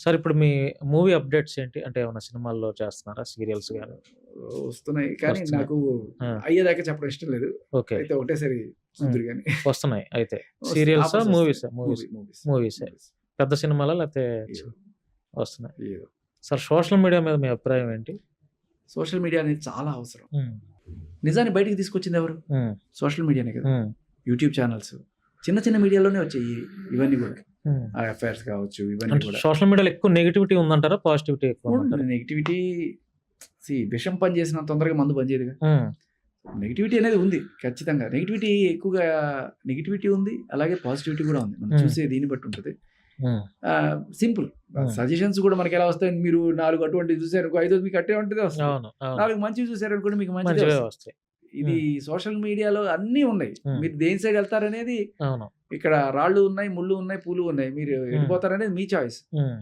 Sir ఇప్పుడు మీ movie updates ఏంటి? అంటే ఏమన్నా సినిమాల్లో చేస్తున్నారా? సీరియల్స్ గాని వస్తున్నాయి. కానీ వస్తున్నాయి. నాకు ఆ! అయ్యేదాకా చెప్పడం ఇష్టం లేదు. ఓకే. అయితే ఒకటేసారి హ్మ్. చూద్దురు గాని. వస్తున్నాయి అయితే. సీరియల్సా? ఆఫర్స్ వస్తాయి. మూవీసా? మూవీస్. మూవీస్. మూవీసే. మూవీస్. పెద్ద సినిమాలా? లేతే ఏదో, వస్తున్నాయి. ఏదో. సార్ సోషల్ మీడియా మీద మీ అభిప్రాయం ఏంటి? సోషల్ మీడియా అనేది చాలా అవసరం. హ్మ్. నిజాన్ని బయటికి తీసుకొచ్చింది ఎవరు? హ్మ్. సోషల్ మీడియానే కదా! హ్మ్. YouTube channels. చిన్న చిన్న మీడియాలోనే వచ్చాయి ఇవన్నీ కూడా. హ్మ్. ఆ అఫైర్స్ కావచ్చు ఇవన్నీ అంటే కూడా. సోషల్ మీడియాలో ఎక్కువ నెగటివిటీ ఉందంటారా? పాజిటివిటీ ఎక్కువ ఉందంటారా? నెగటివిటీ విషం పని చేసినంత తొందరగా మందు పనిచేయదుగా. హ్మ్. నెగటివిటీ అనేది ఉంది ఖచ్చితంగా. నెగటివిటీ ఎక్కువగా నెగటివిటీ ఉంది. అలాగే పాజిటివిటీ కూడా ఉంది. మనం హ్మ్. చూసే దీన్ని బట్టి ఉంటది. హ్మ్. సింపుల్. హ్మ్. సజెషన్స్ కూడా మనకెలా వస్తాయి? మీరు 4 అటువంటివి చూసారనుకో, ఐదోది మీకు అటువంటిదే వస్తది. అవును. అవును. 4 మంచివి చూసారనుకోండి మీకు మంచిదే మంచివే వస్తది. వస్తాయి. ఇది హ్మ్. సోషల్ మీడియాలో అన్నీ ఉన్నాయి. హ్మ్. మీరు దేని సైడ్ ఎళ్తారనేది అవును. ఇక్కడ రాళ్ళు ఉన్నాయి, ముళ్ళు ఉన్నాయి, పూలు ఉన్నాయి. మీరు హ్మ్. ఎటుపోతారనేది మీ చాయిస్. హ్మ్.